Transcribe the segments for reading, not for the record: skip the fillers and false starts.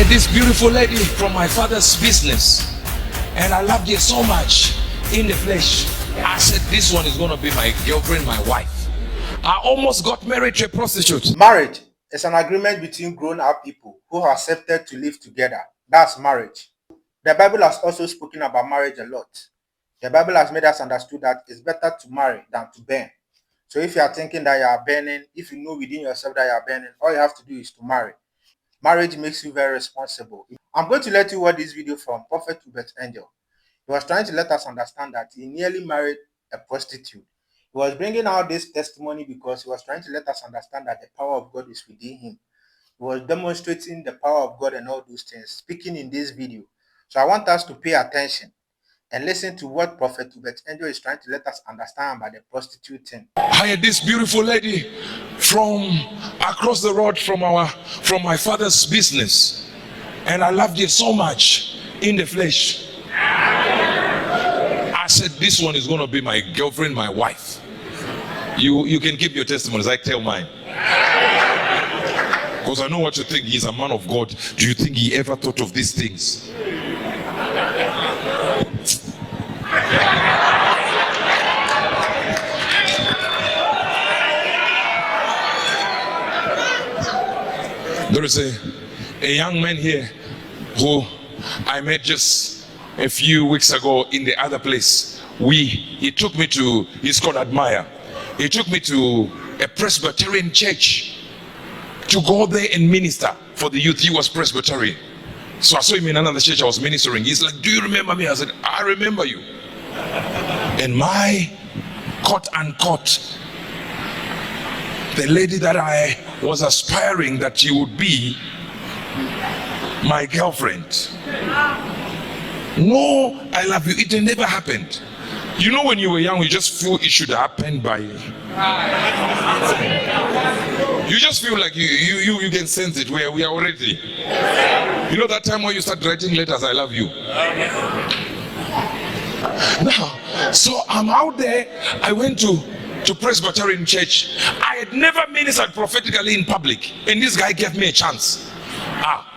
hired this beautiful lady from my father's business, and I loved her so much in the flesh. I said, this one is going to be my girlfriend, my wife. I almost got married to a prostitute. Marriage is an agreement between grown-up people who have accepted to live together. That's marriage. The Bible has also spoken about marriage a lot. The Bible has made us understand that it's better to marry than to burn. So if you are thinking that you are burning, if you know within yourself that you are burning, all you have to do is to marry. Marriage makes you very responsible. I'm going to let you watch this video from Prophet Uebert. He was trying to let us understand that he nearly married a prostitute. He was bringing out this testimony because he was trying to let us understand that the power of God is within him. He was demonstrating the power of God and all those things, speaking in this video. So I want us to pay attention and listen to what Prophet Uebert is trying to let us understand about the prostitute thing. I hired this beautiful lady from across the road from my father's business, and I loved her so much in the flesh. I said, this one is going to be my girlfriend, my wife. You can keep your testimonies. I tell mine, because I know what you think. He's a man of God. Do you think he ever thought of these things? There is a young man here who I met just a few weeks ago in the other place. He took me to, he's called Admire. He took me to a Presbyterian church to go there and minister for the youth. He was Presbyterian. So I saw him in another church I was ministering. He's like, do you remember me? I said, I remember you. And my quote unquote, the lady that I was aspiring that she would be my girlfriend. No, I love you. It never happened. You know, when you were young, you just feel it should happen by. You just feel like you can sense it. We are already. You know that time when you start writing letters, I love you. Now, so I'm out there. I went to Presbyterian church. I had never ministered prophetically in public, and this guy gave me a chance.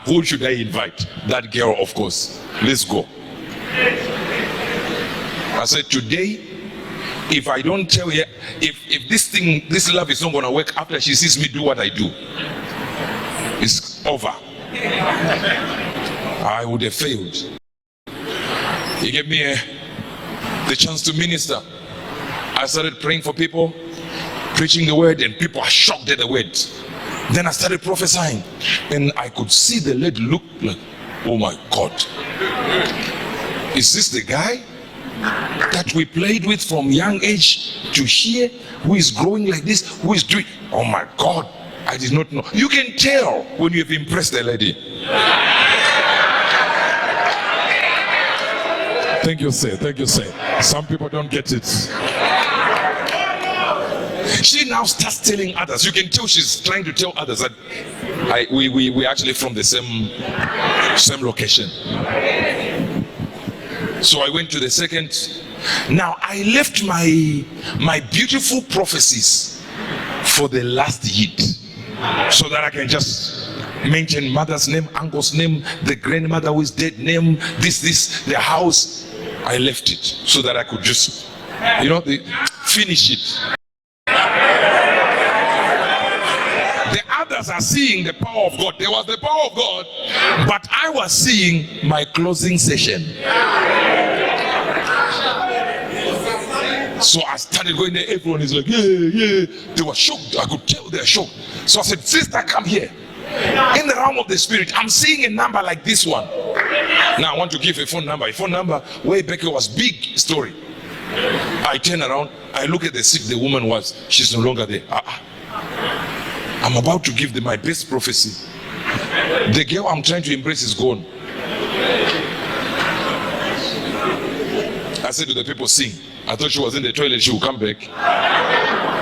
Who should I invite? That girl, of course. Let's go. I said, today, if I don't tell her, if this love is not going to work after she sees me do what I do, it's over. I would have failed. He gave me the chance to minister. I started praying for people, preaching the word, and people are shocked at the word. Then I started prophesying, and I could see the lady look like, oh my God, is this the guy that we played with from young age to here, who is growing like this, who is doing, oh my God, I did not know. You can tell when you have impressed the lady. Thank you, sir. Thank you, sir. Some people don't get it. She now starts telling others. You can tell she's trying to tell others that we actually from the same location. So I went to the second. Now I left my beautiful prophecies for the last hit, so that I can just mention mother's name, uncle's name, the grandmother who is dead name, this, the house. I left it so that I could just, finish it. The others are seeing the power of God. There was the power of God, but I was seeing my closing session. So I started going there. Everyone is like, yeah. They were shocked. I could tell they were shocked. So I said, sister, come here. In the realm of the spirit, I'm seeing a number like this one. Now I want to give a phone number. A phone number way back it was big story. I turn around, I look at the seat the woman was. She's no longer there. I'm about to give them my best prophecy. The girl I'm trying to embrace is gone. I said to the people, sing. I thought she was in the toilet, she would come back.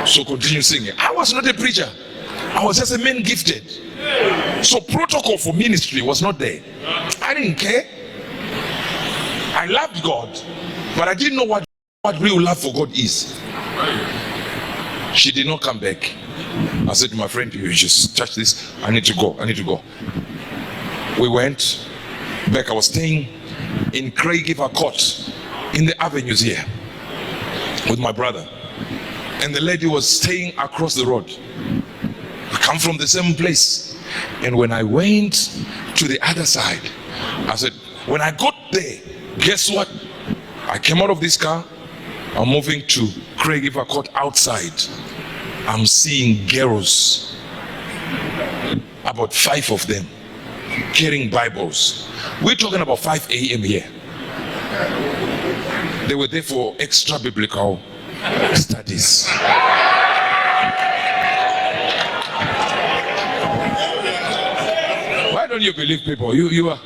So continue singing. I was not a preacher. I was just a man gifted. So protocol for ministry was not there. I didn't care. I loved God, but I didn't know what real love for God is. She did not come back. I said to my friend, you just touch this. I need to go. We went back. I was staying in Craigiver Court in the avenues here with my brother. And the lady was staying across the road. We come from the same place. And when I went to the other side, I said, when I got there, guess what? I came out of this car. I'm moving to Craigiver Court outside. I'm seeing girls, about 5 of them, carrying Bibles. We're talking about 5 a.m. here. They were there for extra biblical studies. Why don't you believe people? You are.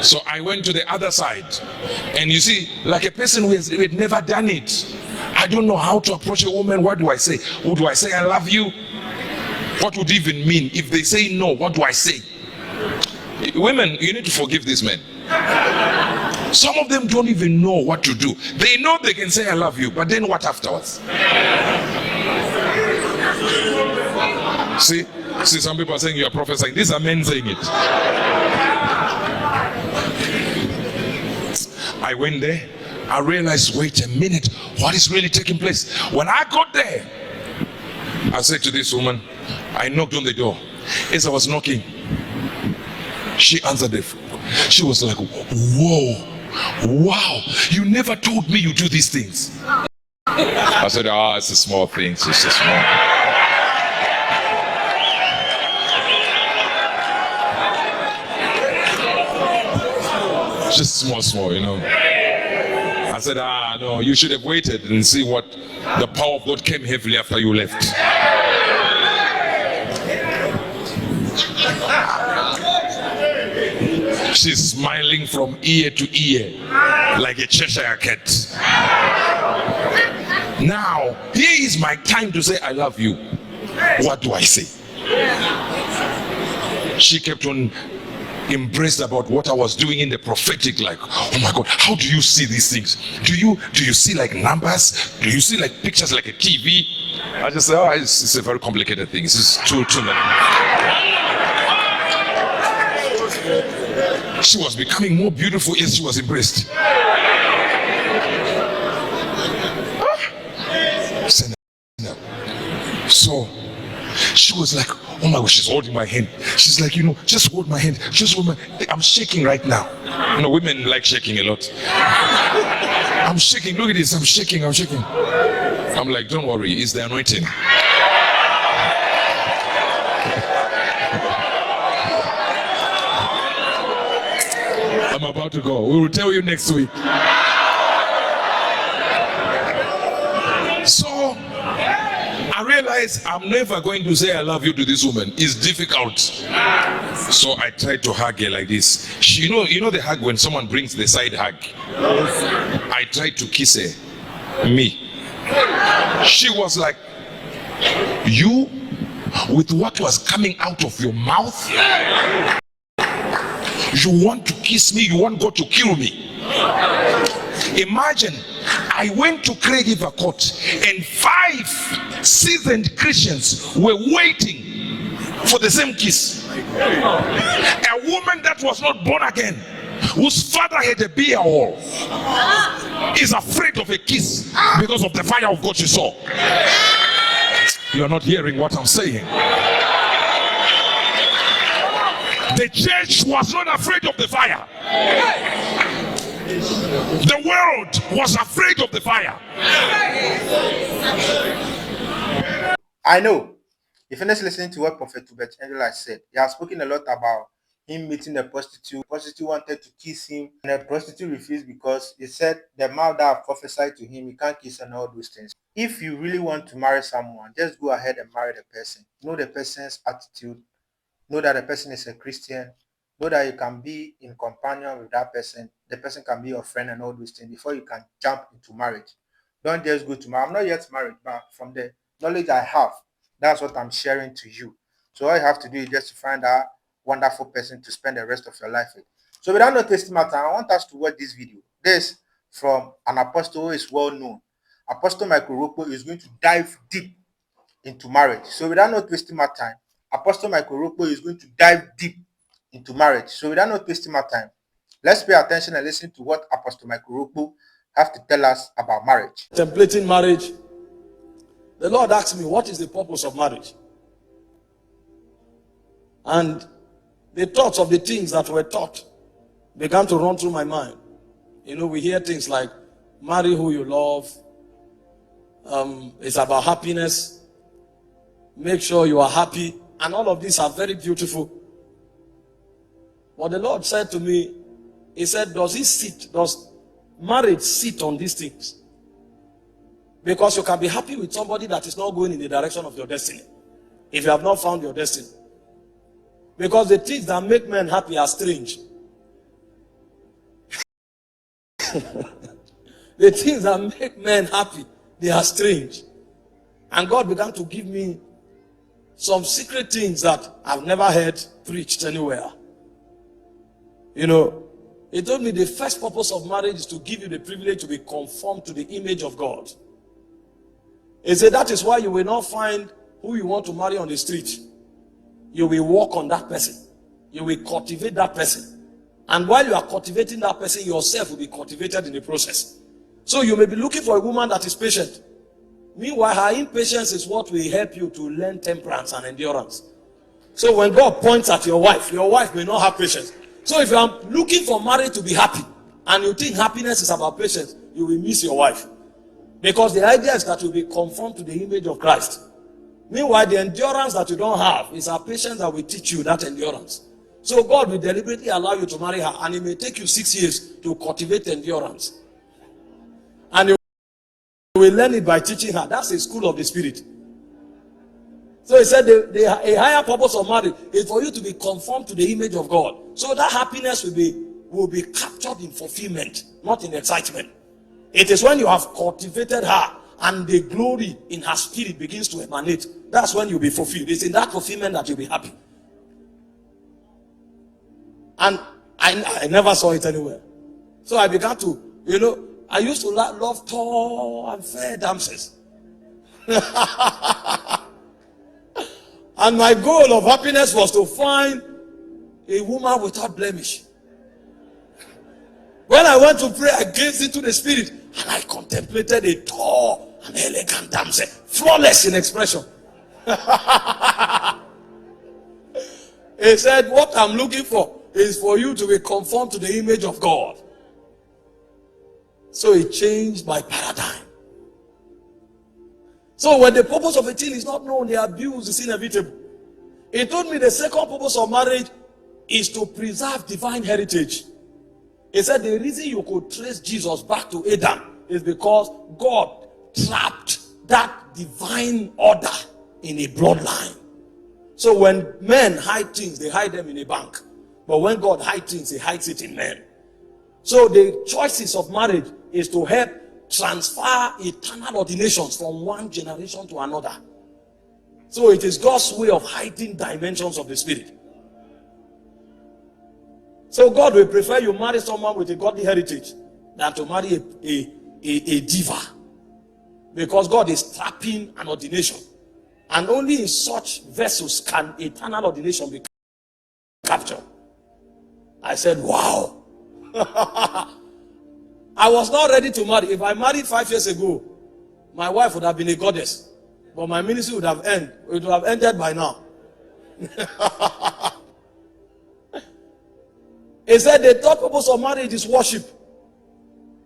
So I went to the other side, and you see, like a person who had never done it, I don't know how to approach a woman. What do I say? What do I say? I love you. What would it even mean? If they say no, what do I say? Women, you need to forgive these men. Some of them don't even know what to do. They know they can say I love you, but then what afterwards? See, some people are saying you are prophesying. These are men saying it. I went there. I realized, wait a minute, what is really taking place? When I got there, I said to this woman, I knocked on the door. As I was knocking, she answered it. She was like, whoa, wow, you never told me you do these things. I said, it's a small thing, it's just a small. Just small, you know. I said, no, you should have waited and see what the power of God came heavily after you left. She's smiling from ear to ear like a Cheshire cat. Now, here is my time to say I love you. What do I say? She kept on embraced about what I was doing in the prophetic, like, oh my God, how do you see these things? Do you see like numbers? Do you see like pictures like a TV? I just say, it's a very complicated thing. It's just too many. She was becoming more beautiful as she was embraced. So she was like, oh my God, she's holding my hand. She's like, just hold my hand. Just hold my. I'm shaking right now. Women like shaking a lot. I'm shaking. Look at this. I'm shaking. I'm like, don't worry. It's the anointing. I'm about to go. We will tell you next week. So I realized I'm never going to say I love you to this woman. It's difficult. So I tried to hug her like this. You know the hug when someone brings the side hug? I tried to kiss her. Me. She was like, you, with what was coming out of your mouth, you want to kiss me? You want God to kill me? Imagine, I went to Craigiver Court and 5 seasoned Christians were waiting for the same kiss. A woman that was not born again, whose father had a beer hall, is afraid of a kiss because of the fire of God she saw. You are not hearing what I'm saying. The church was not afraid of the fire. The world was afraid of the fire. I know. You finished listening to what Prophet Uebert has said. He has spoken a lot about him meeting a prostitute. The prostitute wanted to kiss him, and the prostitute refused because he said the mouth that prophesied to him, he can't kiss and all those things. If you really want to marry someone, just go ahead and marry the person. Know the person's attitude. Know that the person is a Christian. Know that you can be in companion with that person. The person can be your friend and all those things before you can jump into marriage. Don't just go to marriage. I'm not yet married, but from the knowledge I have, that's what I'm sharing to you. So all you have to do is just to find that wonderful person to spend the rest of your life with. So without no wasting my time, I want us to watch this video. This from an apostle who is well known. Apostle Micheal Orokpo is going to dive deep into marriage. So without not wasting my time, Apostle Micheal Orokpo is going to dive deep into marriage. So without not wasting my time, let's pay attention and listen to what Apostle Micheal Orokpo have to tell us about marriage. Contemplating marriage, the Lord asked me, what is the purpose of marriage? And the thoughts of the things that were taught began to run through my mind. You know, we hear things like, marry who you love. It's about happiness. Make sure you are happy. And all of these are very beautiful. But the Lord said to me, he said, does marriage sit on these things? Because you can be happy with somebody that is not going in the direction of your destiny, if you have not found your destiny. Because the things that make men happy are strange. The things that make men happy, they are strange. And God began to give me some secret things that I've never heard preached anywhere. You know, he told me the first purpose of marriage is to give you the privilege to be conformed to the image of God. He said that is why you will not find who you want to marry on the street. You will work on that person. You will cultivate that person. And while you are cultivating that person, yourself will be cultivated in the process. So you may be looking for a woman that is patient. Meanwhile, her impatience is what will help you to learn temperance and endurance. So when God points at your wife may not have patience. So if you are looking for marriage to be happy, and you think happiness is about patience, you will miss your wife. Because the idea is that you will be conformed to the image of Christ. Meanwhile, the endurance that you don't have is our patience that will teach you that endurance. So God will deliberately allow you to marry her, and it may take you 6 years to cultivate endurance. And you will learn it by teaching her. That's a school of the spirit. So he said a higher purpose of marriage is for you to be conformed to the image of God. So that happiness will be captured in fulfillment, not in excitement. It is when you have cultivated her and the glory in her spirit begins to emanate. That's when you'll be fulfilled. It's in that fulfillment that you'll be happy. And I never saw it anywhere. So I began to, you know, I used to love tall and fair damsels. And my goal of happiness was to find a woman without blemish. When I went to pray, I gazed into the spirit and I contemplated a tall and elegant damsel, flawless in expression. He said, what I'm looking for is for you to be conformed to the image of God. So it changed my paradigm. So when the purpose of a thing is not known, the abuse is inevitable. He told me the second purpose of marriage is to preserve divine heritage. He said the reason you could trace Jesus back to Adam is because God trapped that divine order in a bloodline. So when men hide things, they hide them in a bank. But when God hides things, he hides it in men. So the choices of marriage is to help transfer eternal ordinations from one generation to another. So it is God's way of hiding dimensions of the spirit. So God will prefer you marry someone with a godly heritage than to marry a diva. Because God is trapping an ordination. And only in such vessels can eternal ordination be captured. I said, wow. I was not ready to marry. If I married 5 years ago, my wife would have been a goddess. But my ministry would have ended. It would have ended by now. He said the third purpose of marriage is worship.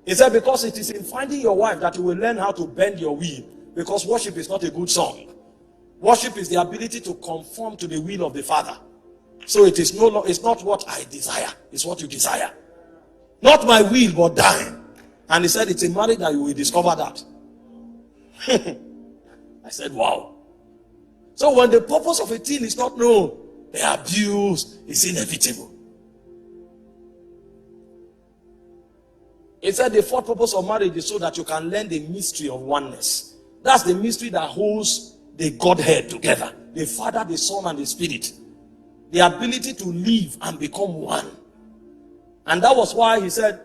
He said because it is in finding your wife that you will learn how to bend your will. Because worship is not a good song. Worship is the ability to conform to the will of the Father. So it is it's not what I desire. It's what you desire. Not my will, but thine. And he said it's in marriage that you will discover that. I said, wow. So when the purpose of a thing is not known, the abuse is inevitable. He said the fourth purpose of marriage is so that you can learn the mystery of oneness. That's the mystery that holds the Godhead together. The Father, the Son, and the Spirit. The ability to live and become one. And that was why he said,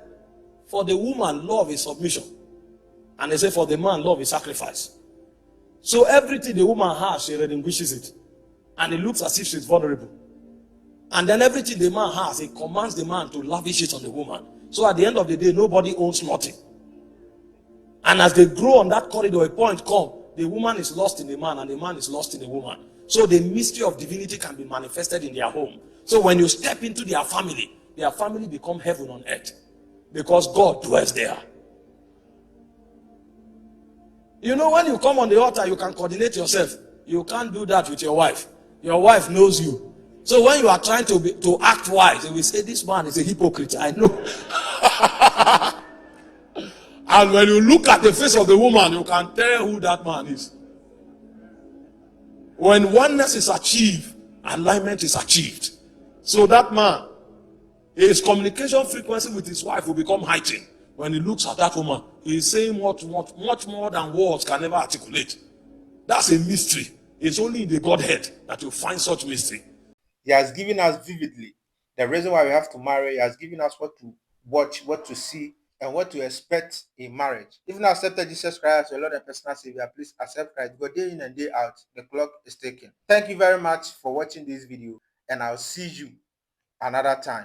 for the woman, love is submission. And they say for the man, love is sacrifice. So everything the woman has, she relinquishes it. And it looks as if she's vulnerable. And then everything the man has, he commands the man to lavish it on the woman. So at the end of the day, nobody owns nothing. And as they grow on that corridor, a point comes, the woman is lost in the man and the man is lost in the woman. So the mystery of divinity can be manifested in their home. So when you step into their family become heaven on earth. Because God dwells there. You know, when you come on the altar, you can coordinate yourself. You can't do that with your wife. Your wife knows you. So when you are trying to act wise, they will say, this man is a hypocrite. I know. And when you look at the face of the woman, you can tell who that man is. When oneness is achieved, alignment is achieved. So that man, his communication frequency with his wife will become heightened. When he looks at that woman, he is saying much more than words can never articulate. That's a mystery. It's only in the Godhead that you find such mystery. He has given us vividly the reason why we have to marry. He has given us what to watch, what to see, and what to expect in marriage. If you not accepted Jesus Christ as your Lord and personal Savior, please accept Christ. Go day in and day out. The clock is ticking. Thank you very much for watching this video, and I'll see you another time.